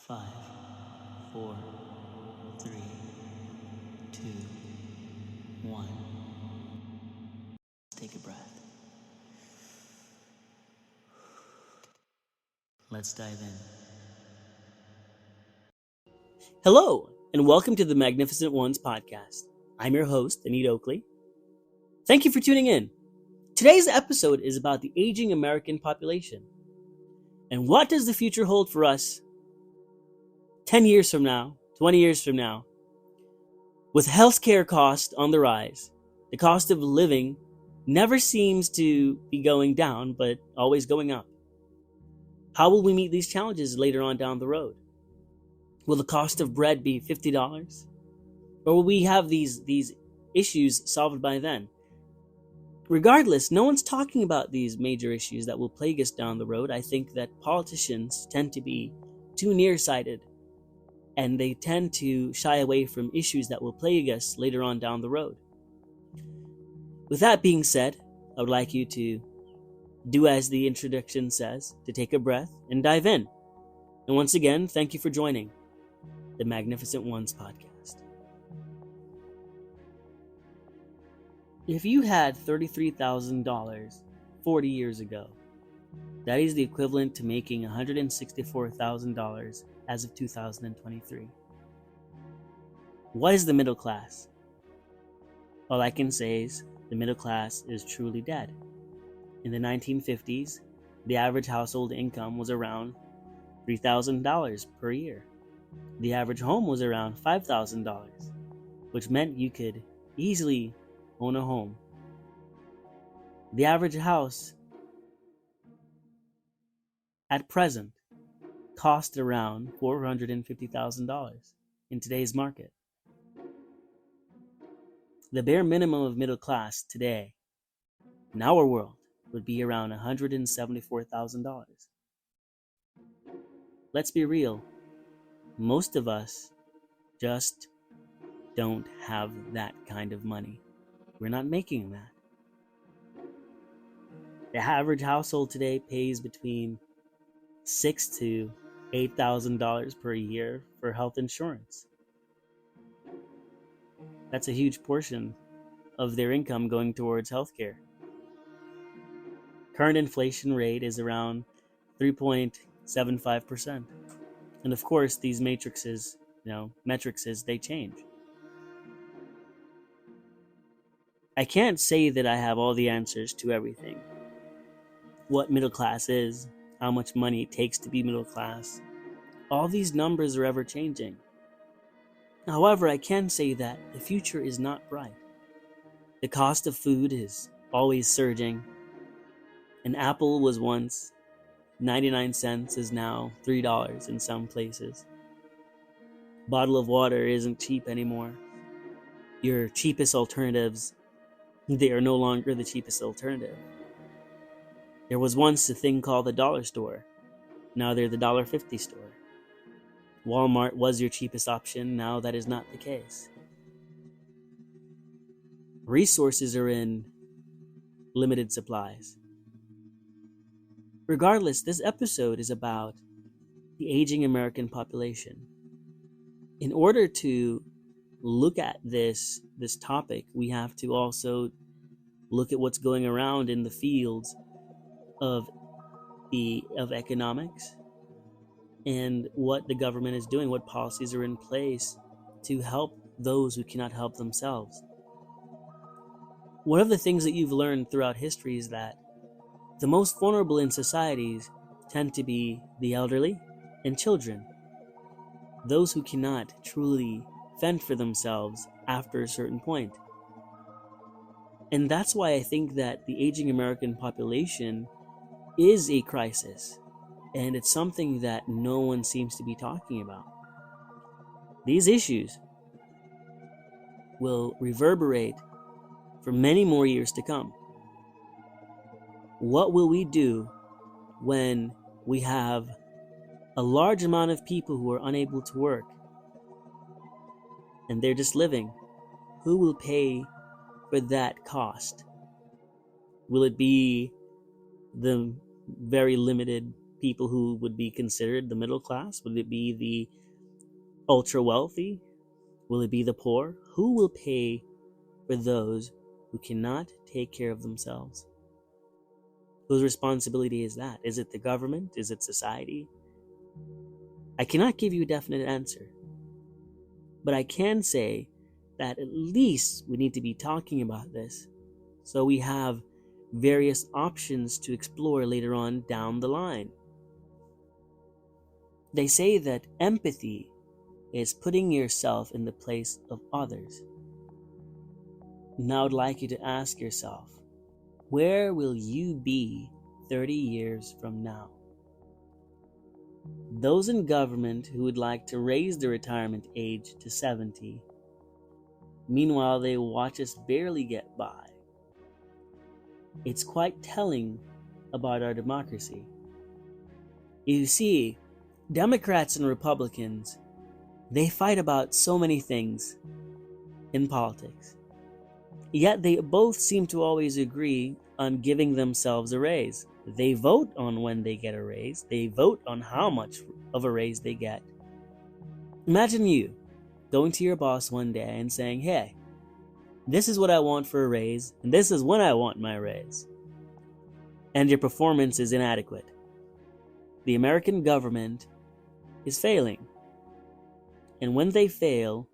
5, 4, 3, 2, 1. Let's take a breath. Let's dive in. Hello, and welcome to the Magnificent Ones podcast. I'm your host, Annheete Oakley. Thank you for tuning in. Today's episode is about the aging American population. And what does the future hold for us 10 years from now, 20 years from now? With healthcare costs on the rise, the cost of living never seems to be going down, but always going up. How will we meet these challenges later on down the road? Will the cost of bread be $50? Or will we have these issues solved by then? Regardless, no one's talking about these major issues that will plague us down the road. I think that politicians tend to be too nearsighted, and they tend to shy away from issues that will plague us later on down the road. With that being said, I would like you to do as the introduction says, to take a breath and dive in. And once again, thank you for joining the Magnificent Ones podcast. If you had $33,000 40 years ago, that is the equivalent to making $164,000 as of 2023. What is the middle class? All I can say is the middle class is truly dead. In the 1950s, the average household income was around $3,000 per year. The average home was around $5,000, which meant you could easily own a home. The average house at present cost around $450,000 in today's market. The bare minimum of middle class today, in our world, would be around $174,000. Let's be real, most of us just don't have that kind of money. We're not making that. The average household today pays between $6,000 to $8,000 per year for health insurance. That's a huge portion of their income going towards healthcare. Current inflation rate is around 3.75%. And of course, these metrics, they change. I can't say that I have all the answers to everything. What middle class is, how much money it takes to be middle class. All these numbers are ever changing. However, I can say that the future is not bright. The cost of food is always surging. An apple was once 99 cents, is now $3 in some places. A bottle of water isn't cheap anymore. Your cheapest alternatives, they are no longer the cheapest alternative. There was once a thing called the dollar store. Now they're the $1.50 store. Walmart was your cheapest option. Now that is not the case. Resources are in limited supplies. Regardless, this episode is about the aging American population. In order to look at this topic, we have to also look at what's going around in the fields of economics and what the government is doing, what policies are in place to help those who cannot help themselves. One of the things that you've learned throughout history is that the most vulnerable in societies tend to be the elderly and children, those who cannot truly fend for themselves after a certain point. And that's why I think that the aging American population is a crisis, and it's something that no one seems to be talking about. These issues will reverberate for many more years to come. What will we do when we have a large amount of people who are unable to work and they're just living? Who will pay for that cost? Will it be the very limited people who would be considered the middle class? Would it be the ultra wealthy? Will it be the poor? Who will pay for those who cannot take care of themselves? Whose responsibility is that? Is it the government? Is it society? I cannot give you a definite answer. But I can say that at least we need to be talking about this so we have various options to explore later on down the line. They say that empathy is putting yourself in the place of others. Now I'd like you to ask yourself, where will you be 30 years from now? Those in government who would like to raise the retirement age to 70, meanwhile they watch us barely get by. It's quite telling about our democracy. You see, Democrats and Republicans, they fight about so many things in politics. Yet they both seem to always agree on giving themselves a raise. They vote on when they get a raise. They vote on how much of a raise they get. Imagine you going to your boss one day and saying, hey, this is what I want for a raise, and this is when I want my raise. And your performance is inadequate. The American government is failing. And when they fail,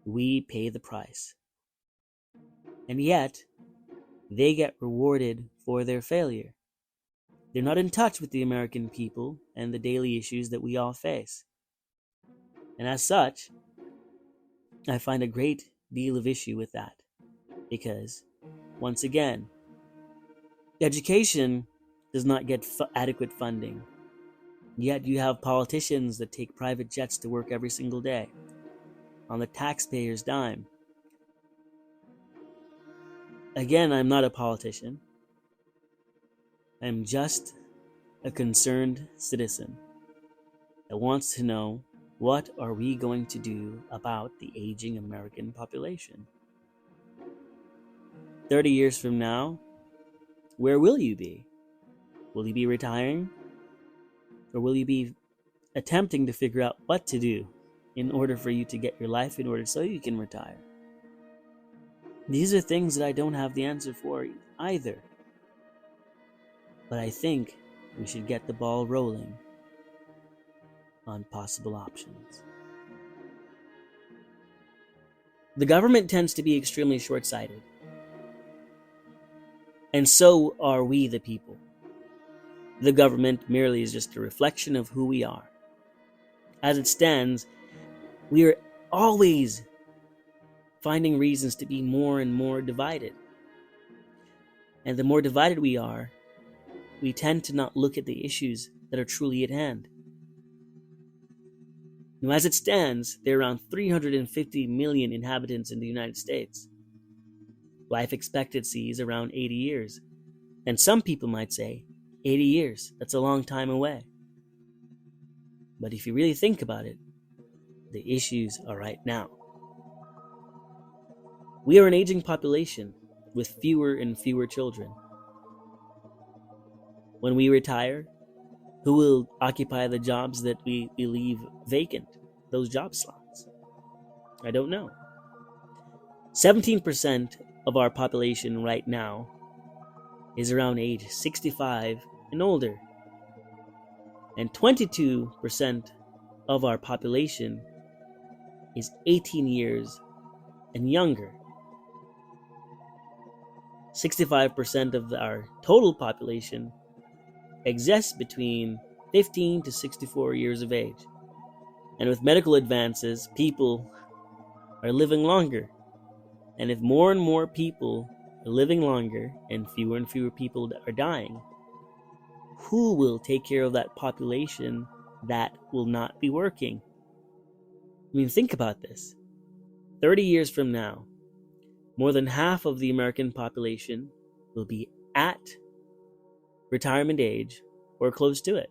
we pay the price. And yet, they get rewarded for their failure. They're not in touch with the American people and the daily issues that we all face. And as such, I find a great deal of issue with that. Because, once again, education does not get adequate funding. Yet you have politicians that take private jets to work every single day on the taxpayer's dime. Again, I'm not a politician. I'm just a concerned citizen that wants to know, what are we going to do about the aging American population? 30 years from now, where will you be? Will you be retiring? Or will you be attempting to figure out what to do in order for you to get your life in order so you can retire? These are things that I don't have the answer for either. But I think we should get the ball rolling on possible options. The government tends to be extremely short-sighted. And so are we, the people. The government merely is just a reflection of who we are. As it stands, we are always finding reasons to be more and more divided. And the more divided we are, we tend to not look at the issues that are truly at hand. Now, as it stands, there are around 350 million inhabitants in the United States. Life expectancy is around 80 years. And some people might say, 80 years, that's a long time away. But if you really think about it, the issues are right now. We are an aging population with fewer and fewer children. When we retire, who will occupy the jobs that we leave vacant, those job slots? I don't know. 17% of our population right now is around age 65 and older. And 22% of our population is 18 years and younger. 65% of our total population exists between 15 to 64 years of age. And with medical advances, people are living longer. And if more and more people are living longer and fewer people are dying, who will take care of that population that will not be working? I mean, think about this. 30 years from now, more than half of the American population will be at retirement age or close to it.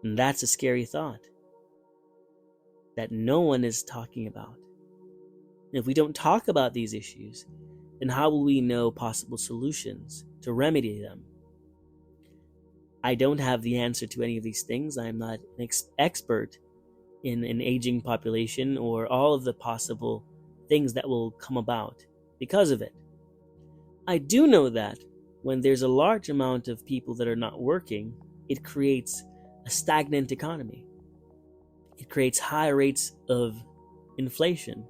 And that's a scary thought that no one is talking about. And if we don't talk about these issues, then how will we know possible solutions to remedy them? I don't have the answer to any of these things. I am not an expert in an aging population or all of the possible things that will come about because of it. I do know that when there's a large amount of people that are not working, it creates a stagnant economy. It creates high rates of inflation.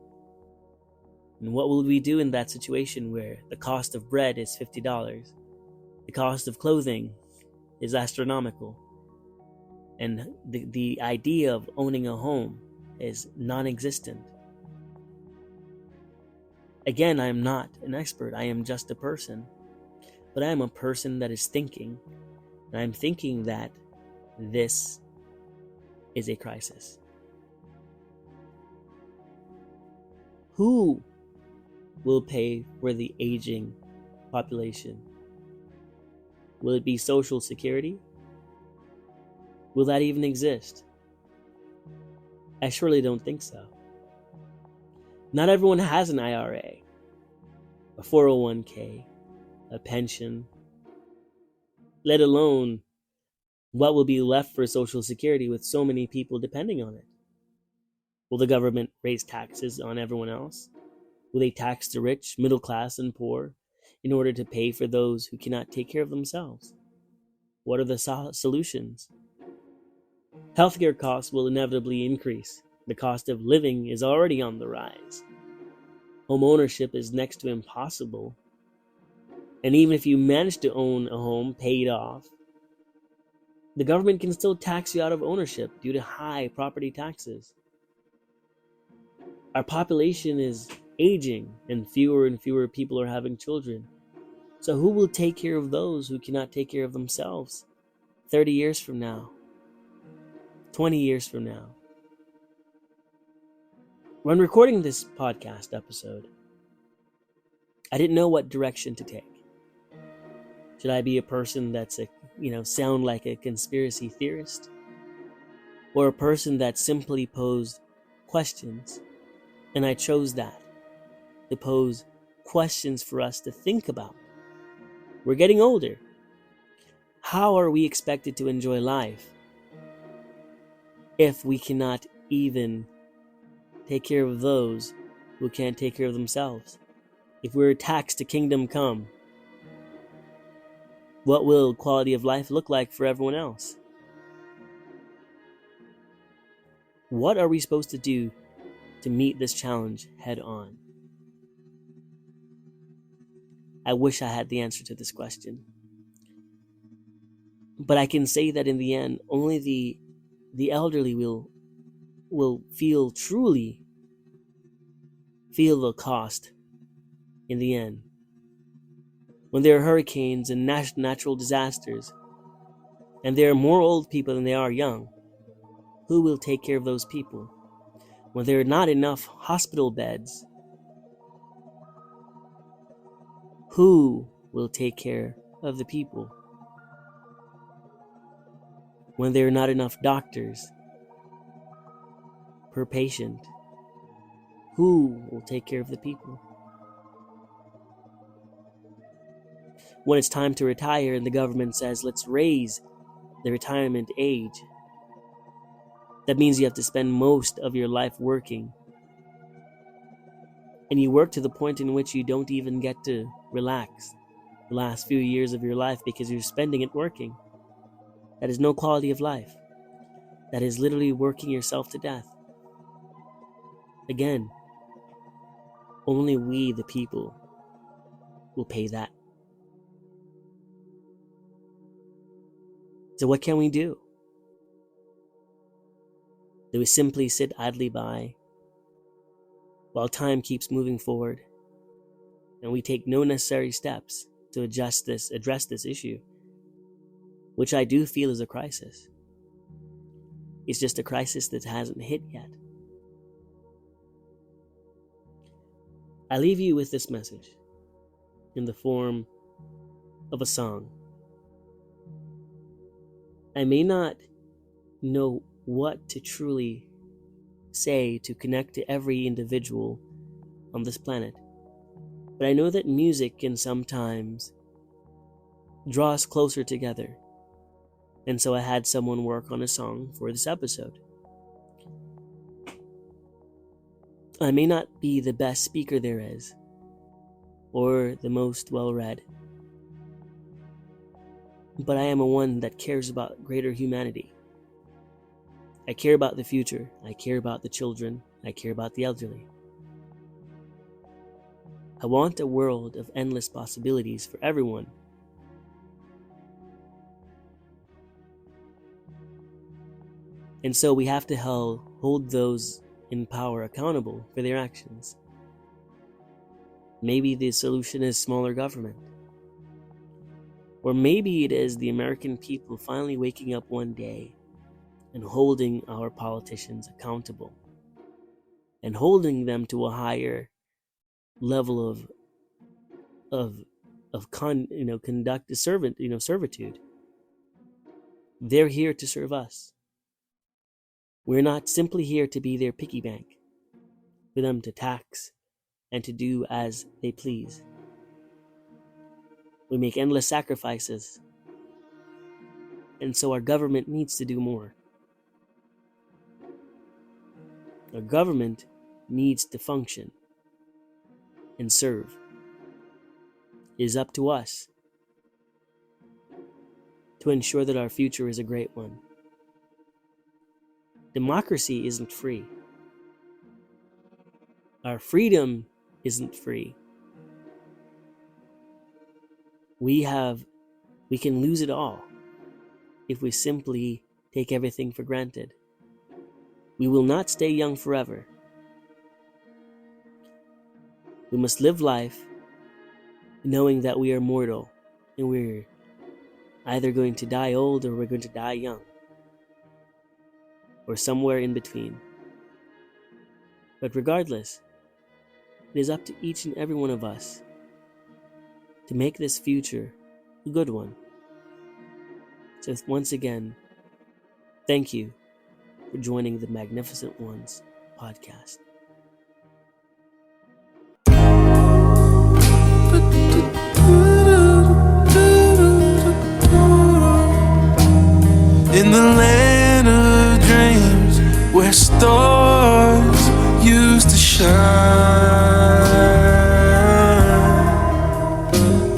And what will we do in that situation where the cost of bread is $50? The cost of clothing is astronomical. And the idea of owning a home is non-existent. Again, I am not an expert. I am just a person. But I am a person that is thinking. And I'm thinking that this is a crisis. Who will pay for the aging population? Will it be Social Security? Will that even exist? I surely don't think so. Not everyone has an IRA, a 401k, a pension, let alone what will be left for Social Security with so many people depending on it. Will the government raise taxes on everyone else? Will they tax the rich, middle class, and poor in order to pay for those who cannot take care of themselves? What are the solutions? Healthcare costs will inevitably increase. The cost of living is already on the rise. Home ownership is next to impossible. And even if you manage to own a home paid off, the government can still tax you out of ownership due to high property taxes. Our population is aging and fewer people are having children. So who will take care of those who cannot take care of themselves 30 years from now? 20 years from now? When recording this podcast episode, I didn't know what direction to take. Should I be a person that's sound like a conspiracy theorist? Or a person that simply posed questions? And I chose that, to pose questions for us to think about. We're getting older. How are we expected to enjoy life if we cannot even take care of those who can't take care of themselves? If we're taxed to kingdom come, what will quality of life look like for everyone else? What are we supposed to do to meet this challenge head on? I wish I had the answer to this question. But I can say that in the end, only the elderly will truly feel the cost in the end. When there are hurricanes and natural disasters, and there are more old people than there are young, who will take care of those people? When there are not enough hospital beds, who will take care of the people? When there are not enough doctors per patient, who will take care of the people? When it's time to retire and the government says, let's raise the retirement age, that means you have to spend most of your life working. And you work to the point in which you don't even get to relax the last few years of your life because you're spending it working. That is no quality of life. That is literally working yourself to death. Again, only we, the people, will pay that. So what can we do? Do we simply sit idly by while time keeps moving forward and we take no necessary steps to address this issue, which I do feel is a crisis? It's just a crisis that hasn't hit yet. I leave you with this message in the form of a song. I may not know what to truly say to connect to every individual on this planet, but I know that music can sometimes draw us closer together. And so I had someone work on a song for this episode. I may not be the best speaker there is, or the most well-read, but I am a one that cares about greater humanity. I care about the future. I care about the children. I care about the elderly. I want a world of endless possibilities for everyone. And so we have to hold those in power accountable for their actions. Maybe the solution is smaller government. Or maybe it is the American people finally waking up one day and holding our politicians accountable and holding them to a higher level servitude. They're here to serve us. We're not simply here to be their piggy bank, for them to tax and to do as they please. We make endless sacrifices, and so our government needs to do more. Our government needs to function and serve. It is up to us to ensure that our future is a great one. Democracy isn't free. Our freedom isn't free. We can lose it all if we simply take everything for granted. We will not stay young forever. We must live life knowing that we are mortal and we're either going to die old or we're going to die young, or somewhere in between. But regardless, it is up to each and every one of us to make this future a good one. So once again, thank you for joining the Magnificent Ones podcast. In the land of dreams, where stars used to shine,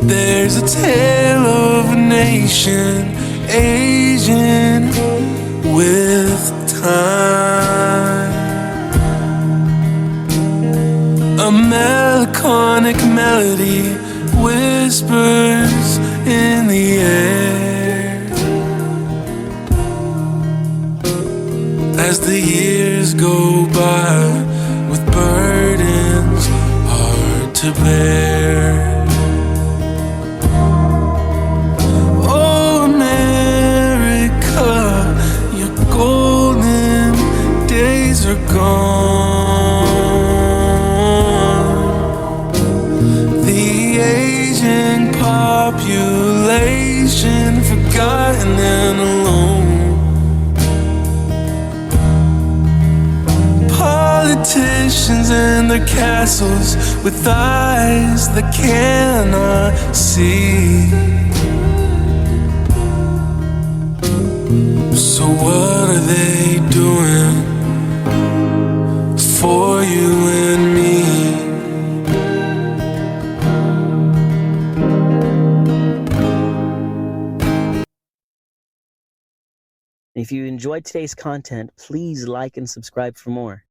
there's a tale of a nation aging with time. A melancholic melody whispers in the air as the years go by, with burdens hard to bear. Oh, America, your golden days are gone. The aging population, forgotten and alone. Politicians and their castles, with eyes that cannot see. So what are they doing for you and me? If you enjoyed today's content, please like and subscribe for more.